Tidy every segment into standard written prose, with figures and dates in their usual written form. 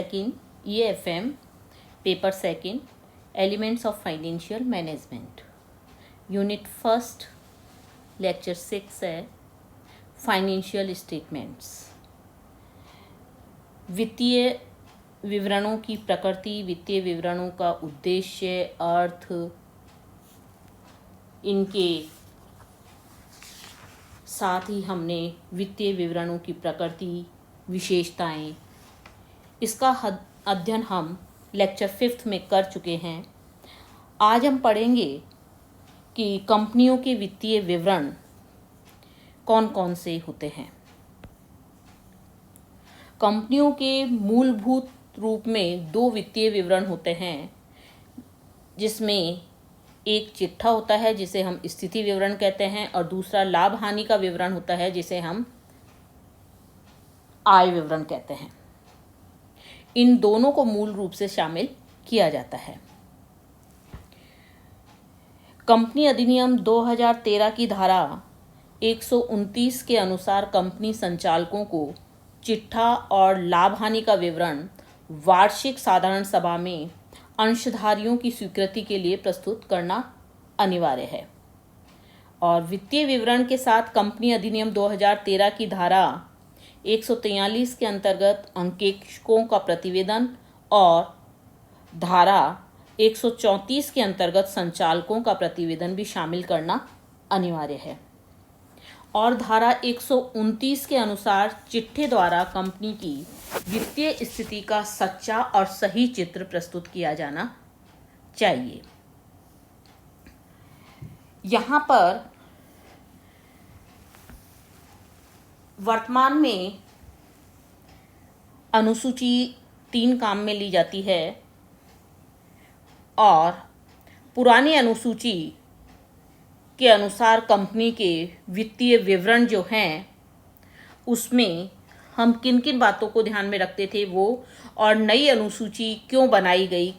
Second, EFM, paper second, Elements of Financial Management. Unit first, lecture 6 है financial statements. वित्तीय विवरणों की प्रकृति, वित्तीय विवरणों का उद्देश्य, अर्थ, इनके साथ ही हमने वित्तीय विवरणों की प्रकृति, विशेषताएं, इसका अध्ययन हम लेक्चर 5 में कर चुके हैं। आज हम पढ़ेंगे कि कंपनियों के वित्तीय विवरण कौन कौन से होते हैं। कंपनियों के मूलभूत रूप में 2 वित्तीय विवरण होते हैं, जिसमें एक चिट्ठा होता है जिसे हम स्थिति विवरण कहते हैं और दूसरा लाभ हानि का विवरण होता है जिसे हम आय विवरण कहते हैं। इन दोनों को मूल रूप से शामिल किया जाता है। कंपनी अधिनियम 2013 की धारा 129 के अनुसार कंपनी संचालकों को चिट्ठा और लाभ हानि का विवरण वार्षिक साधारण सभा में अंशधारियों की स्वीकृति के लिए प्रस्तुत करना अनिवार्य है। और वित्तीय विवरण के साथ कंपनी अधिनियम 2013 की धारा 143 के अंतर्गत अंकेक्षकों का प्रतिवेदन और धारा 134 के अंतर्गत संचालकों का प्रतिवेदन भी शामिल करना अनिवार्य है। और धारा 129 के अनुसार चिट्ठे द्वारा कंपनी की वित्तीय स्थिति का सच्चा और सही चित्र प्रस्तुत किया जाना चाहिए। यहाँ पर वर्तमान में अनुसूची 3 काम में ली जाती है और पुरानी अनुसूची के अनुसार कंपनी के वित्तीय विवरण जो हैं उसमें हम किन किन बातों को ध्यान में रखते थे वो, और नई अनुसूची क्यों बनाई गई,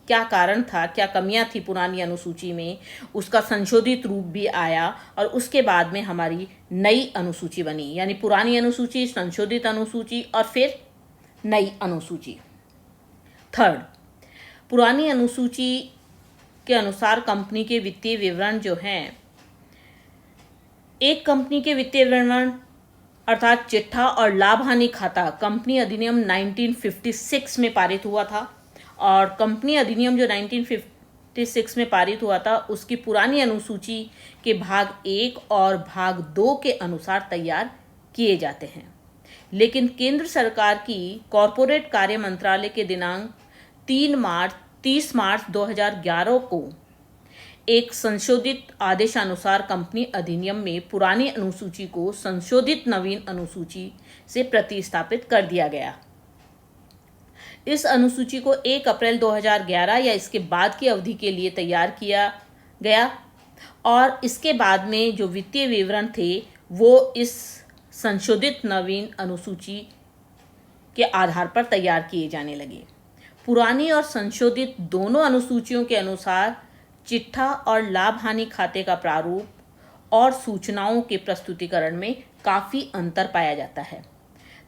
क्या कारण था, क्या कमियां थी पुरानी अनुसूची में, उसका संशोधित रूप भी आया और उसके बाद में हमारी नई अनुसूची बनी। यानी पुरानी अनुसूची, संशोधित अनुसूची और फिर नई अनुसूची। थर्ड, पुरानी अनुसूची के अनुसार कंपनी के वित्तीय विवरण जो हैं, एक कंपनी के वित्तीय विवरण अर्थात चिट्ठा और लाभ हानि खाता कंपनी अधिनियम 1956 में पारित हुआ था, और कंपनी अधिनियम जो 1956 में पारित हुआ था उसकी पुरानी अनुसूची के भाग 1 और भाग 2 के अनुसार तैयार किए जाते हैं। लेकिन केंद्र सरकार की कॉरपोरेट कार्य मंत्रालय के दिनांक 30 मार्च 2011 को एक संशोधित आदेशानुसार कंपनी अधिनियम में पुरानी अनुसूची को संशोधित नवीन अनुसूची से प्रतिस्थापित कर दिया गया। इस अनुसूची को 1 अप्रैल 2011 या इसके बाद की अवधि के लिए तैयार किया गया, और इसके बाद में जो वित्तीय विवरण थे वो इस संशोधित नवीन अनुसूची के आधार पर तैयार किए जाने लगे। पुरानी और संशोधित दोनों अनुसूचियों के अनुसार चिट्ठा और लाभ हानि खाते का प्रारूप और सूचनाओं के प्रस्तुतिकरण में काफ़ी अंतर पाया जाता है।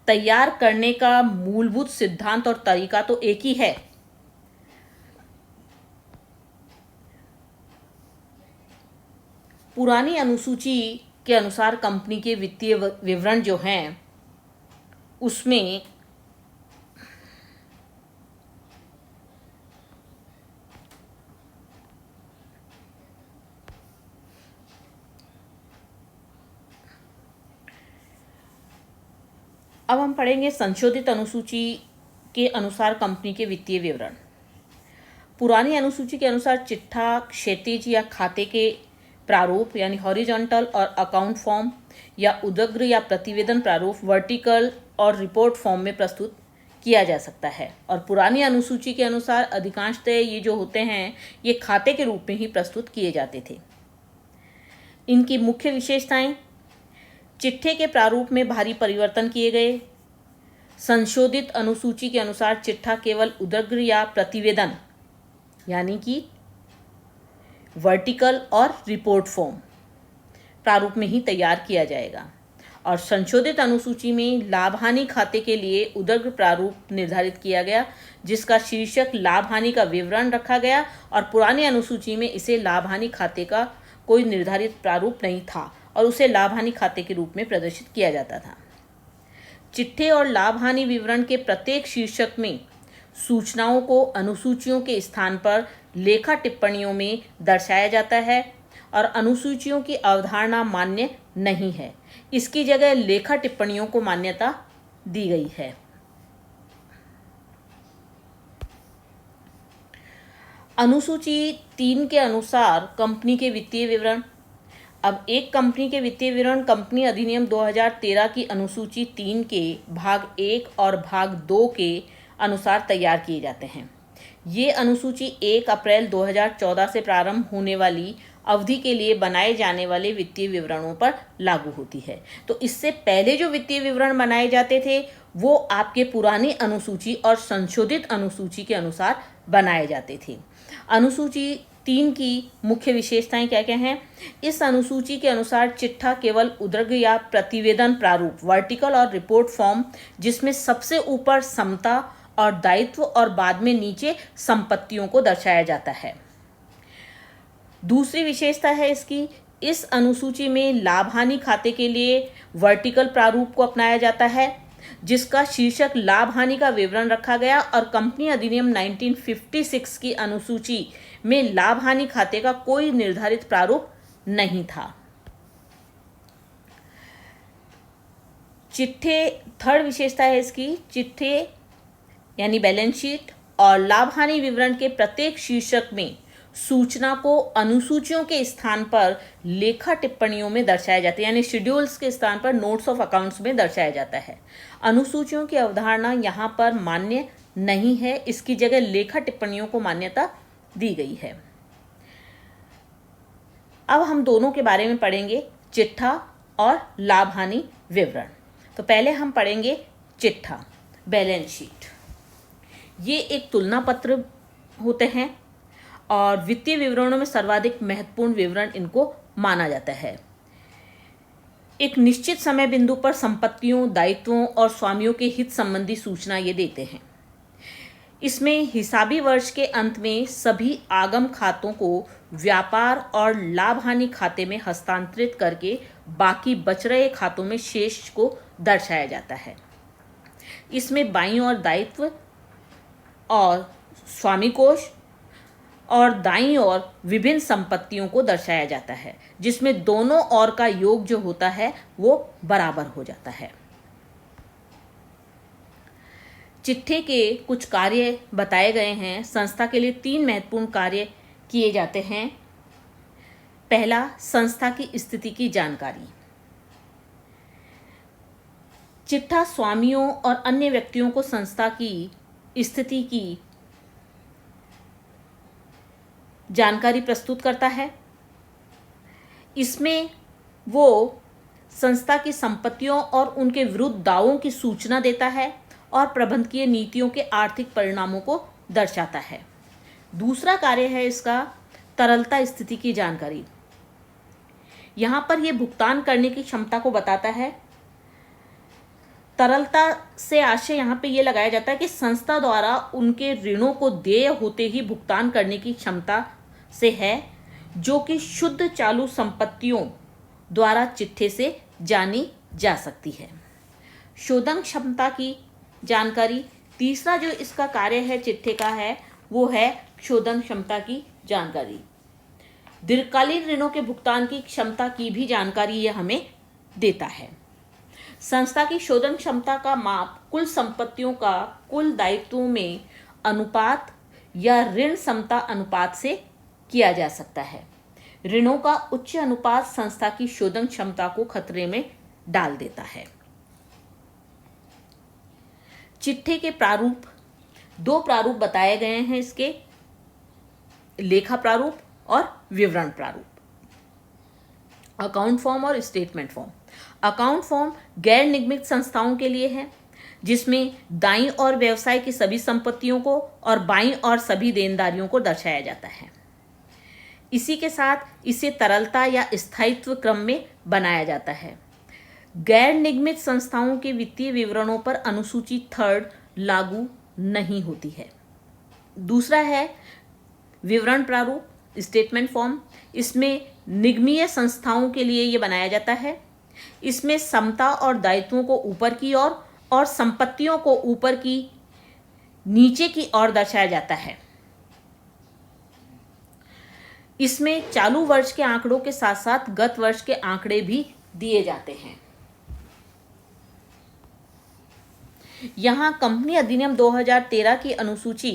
तैयार करने का मूलभूत सिद्धांत और तरीका तो एक ही है। पुरानी अनुसूची के अनुसार कंपनी के वित्तीय विवरण जो हैं उसमें अब हम पढ़ेंगे संशोधित अनुसूची के अनुसार कंपनी के वित्तीय विवरण। पुरानी अनुसूची के अनुसार चिट्ठा क्षैतिज या खाते के प्रारूप यानी हॉरिजॉन्टल और अकाउंट फॉर्म, या उदग्र या प्रतिवेदन प्रारूप वर्टिकल और रिपोर्ट फॉर्म में प्रस्तुत किया जा सकता है। और पुरानी अनुसूची के अनुसार अधिकांशतः ये जो होते हैं ये खाते के रूप में ही प्रस्तुत किए जाते थे। इनकी मुख्य विशेषताएं: चिट्ठे के प्रारूप में भारी परिवर्तन किए गए। संशोधित अनुसूची के अनुसार चिट्ठा केवल उदग्र या प्रतिवेदन यानी कि वर्टिकल और रिपोर्ट फॉर्म प्रारूप में ही तैयार किया जाएगा, और संशोधित अनुसूची में लाभ हानि खाते के लिए उदग्र प्रारूप निर्धारित किया गया, जिसका शीर्षक लाभ हानि का विवरण रखा गया, और पुरानी अनुसूची में इसे लाभ हानि खाते का कोई निर्धारित प्रारूप नहीं था और उसे लाभ हानि खाते के रूप में प्रदर्शित किया जाता था। चिट्ठे और लाभ हानि विवरण के प्रत्येक शीर्षक में सूचनाओं को अनुसूचियों के स्थान पर लेखा टिप्पणियों में दर्शाया जाता है और अनुसूचियों की अवधारणा मान्य नहीं है। इसकी जगह लेखा टिप्पणियों को मान्यता दी गई है। अनुसूची 3 के अनुसार कंपनी के वित्तीय विवरण। अब एक कंपनी के वित्तीय विवरण कंपनी अधिनियम 2013 की अनुसूची 3 के भाग 1 और भाग 2 के अनुसार तैयार किए जाते हैं। ये अनुसूची 1 अप्रैल 2014 से प्रारंभ होने वाली अवधि के लिए बनाए जाने वाले वित्तीय विवरणों पर लागू होती है। तो इससे पहले जो वित्तीय विवरण बनाए जाते थे वो आपके पुरानी अनुसूची और संशोधित अनुसूची के अनुसार बनाए जाते थे। अनुसूची 3 की मुख्य विशेषताएं क्या क्या हैं? इस अनुसूची के अनुसार चिट्ठा केवल उद्र्ग या प्रतिवेदन प्रारूप वर्टिकल और रिपोर्ट फॉर्म, जिसमें सबसे ऊपर समता और दायित्व और बाद में नीचे संपत्तियों को दर्शाया जाता है। दूसरी विशेषता है इसकी, इस अनुसूची में लाभ हानि खाते के लिए वर्टिकल प्रारूप को अपनाया जाता है, जिसका शीर्षक लाभ हानि का विवरण रखा गया, और कंपनी अधिनियम 1956 की अनुसूची में लाभ हानि खाते का कोई निर्धारित प्रारूप नहीं था। चिट्ठे, थर्ड विशेषता है इसकी, चिट्ठे यानी बैलेंस शीट और लाभ हानि विवरण के प्रत्येक शीर्षक में सूचना को अनुसूचियों के स्थान पर लेखा टिप्पणियों में दर्शाया जाता है, यानी शेड्यूल्स के स्थान पर नोट्स ऑफ अकाउंट्स में दर्शाया जाता है। अनुसूचियों की अवधारणा यहाँ पर मान्य नहीं है, इसकी जगह लेखा टिप्पणियों को मान्यता दी गई है। अब हम दोनों के बारे में पढ़ेंगे, चिट्ठा और लाभ हानि विवरण। तो पहले हम पढ़ेंगे चिट्ठा, बैलेंस शीट। ये एक तुलना पत्र होते हैं और वित्तीय विवरणों में सर्वाधिक महत्वपूर्ण विवरण इनको माना जाता है। एक निश्चित समय बिंदु पर संपत्तियों, दायित्वों और स्वामियों के हित संबंधी सूचना ये देते हैं। इसमें हिसाबी वर्ष के अंत में सभी आगम खातों को व्यापार और लाभ हानि खाते में हस्तांतरित करके बाकी बच रहे खातों में शेष को दर्शाया जाता है। इसमें बाईं ओर दायित्व और स्वामी कोष और दाईं ओर विभिन्न संपत्तियों को दर्शाया जाता है, जिसमें दोनों ओर का योग जो होता है वो बराबर हो जाता है। चिट्ठे के कुछ कार्य बताए गए हैं। संस्था के लिए 3 महत्वपूर्ण कार्य किए जाते हैं। पहला, संस्था की स्थिति की जानकारी। चिट्ठा स्वामियों और अन्य व्यक्तियों को संस्था की स्थिति की जानकारी प्रस्तुत करता है। इसमें वो संस्था की संपत्तियों और उनके विरुद्ध दावों की सूचना देता है और प्रबंधकीय नीतियों के आर्थिक परिणामों को दर्शाता है। दूसरा कार्य है इसका तरलता स्थिति की जानकारी। यहाँ पर यह भुगतान करने की क्षमता को बताता है। तरलता से आशय यहाँ पे ये लगाया जाता है कि संस्था द्वारा उनके ऋणों को देय होते ही भुगतान करने की क्षमता से है, जो कि शुद्ध चालू संपत्तियों द्वारा चिट्ठे से जानी जा सकती है। शोधन क्षमता की जानकारी। तीसरा जो इसका कार्य है चिट्ठे का है वो है शोधन क्षमता की जानकारी। दीर्घकालीन ऋणों के भुगतान की क्षमता की भी जानकारी यह हमें देता है। संस्था की शोधन क्षमता का माप कुल संपत्तियों का कुल दायित्वों में अनुपात या ऋण समता अनुपात से किया जा सकता है। ऋणों का उच्च अनुपात संस्था की शोधन क्षमता को खतरे में डाल देता है। चिट्ठे के प्रारूप, 2 प्रारूप बताए गए हैं इसके, लेखा प्रारूप और विवरण प्रारूप, अकाउंट फॉर्म और स्टेटमेंट फॉर्म। अकाउंट फॉर्म गैर निगमित संस्थाओं के लिए है, जिसमें दाईं ओर व्यवसाय की सभी संपत्तियों को और बाईं ओर सभी देनदारियों को दर्शाया जाता है। इसी के साथ इसे तरलता या स्थायित्व क्रम में बनाया जाता है। गैर निगमित संस्थाओं के वित्तीय विवरणों पर अनुसूची 3 लागू नहीं होती है। दूसरा है विवरण प्रारूप, स्टेटमेंट फॉर्म। इसमें निगमीय संस्थाओं के लिए ये बनाया जाता है। इसमें समता और दायित्वों को ऊपर की ओर और संपत्तियों को ऊपर की नीचे की ओर दर्शाया जाता है। इसमें चालू वर्ष के आंकड़ों के साथ साथ गत वर्ष के आंकड़े भी दिए जाते हैं। यहां कंपनी अधिनियम 2013 की अनुसूची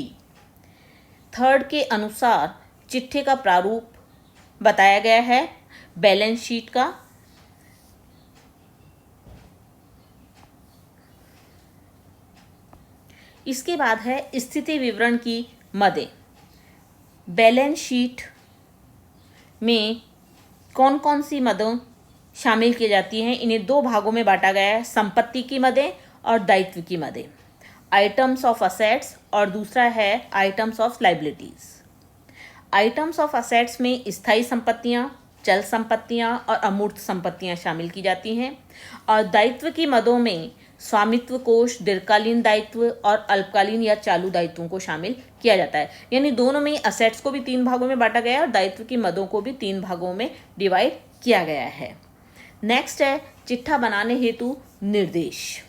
3 के अनुसार चिट्ठे का प्रारूप बताया गया है, बैलेंस शीट का। इसके बाद है स्थिति विवरण की मदें। बैलेंस शीट में कौन कौन सी मदें शामिल की जाती हैं, इन्हें 2 भागों में बांटा गया है, संपत्ति की मदें और दायित्व की मदें। आइटम्स ऑफ असेट्स और दूसरा है items of liabilities. Items of assets में स्थायी संपत्तियां, चल संपत्तियां और अमूर्त संपत्तियां शामिल की जाती हैं। और दायित्व की मदों में स्वामित्व कोष, दीर्घकालीन दायित्व और अल्पकालीन या चालू दायित्वों को शामिल किया जाता है। यानी दोनों में असेट्स को भी 3 भागों में बांटा गया है और दायित्व की मदों को भी 3 भागों में डिवाइड किया गया है। नेक्स्ट है चिट्ठा बनाने हेतु निर्देश,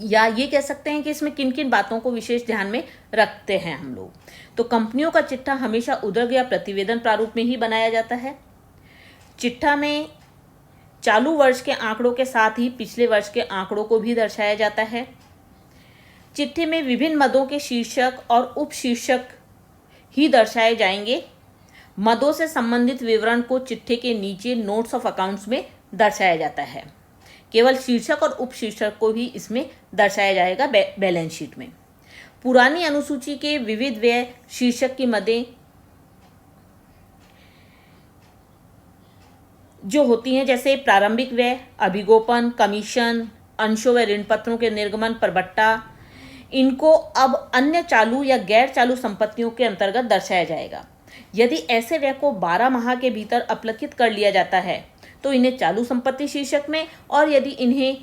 या ये कह सकते हैं कि इसमें किन किन बातों को विशेष ध्यान में रखते हैं हम लोग। तो कंपनियों का चिट्ठा हमेशा उद्र्ग या प्रतिवेदन प्रारूप में ही बनाया जाता है। चिट्ठा में चालू वर्ष के आंकड़ों के साथ ही पिछले वर्ष के आंकड़ों को भी दर्शाया जाता है। चिट्ठे में विभिन्न मदों के शीर्षक और उपशीर्षक ही दर्शाए जाएंगे। मदों से संबंधित विवरण को चिट्ठे के नीचे नोट्स ऑफ अकाउंट्स में दर्शाया जाता है। केवल शीर्षक और उपशीर्षक को ही इसमें दर्शाया जाएगा बैलेंस शीट में। पुरानी अनुसूची के विविध व्यय शीर्षक की मदें जो होती हैं, जैसे प्रारंभिक व्यय, अभिगोपन, कमीशन, अंशों व ऋण पत्रों के निर्गमन पर बट्टा, इनको अब अन्य चालू या गैर चालू संपत्तियों के अंतर्गत दर्शाया जाएगा। यदि ऐसे व्यय को 12 माह के भीतर अपलिखित कर लिया जाता है तो इन्हें चालू संपत्ति शीर्षक में, और यदि इन्हें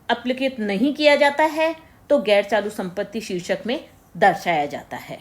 अपलिखित नहीं किया जाता है तो गैर चालू संपत्ति शीर्षक में दर्शाया जाता है।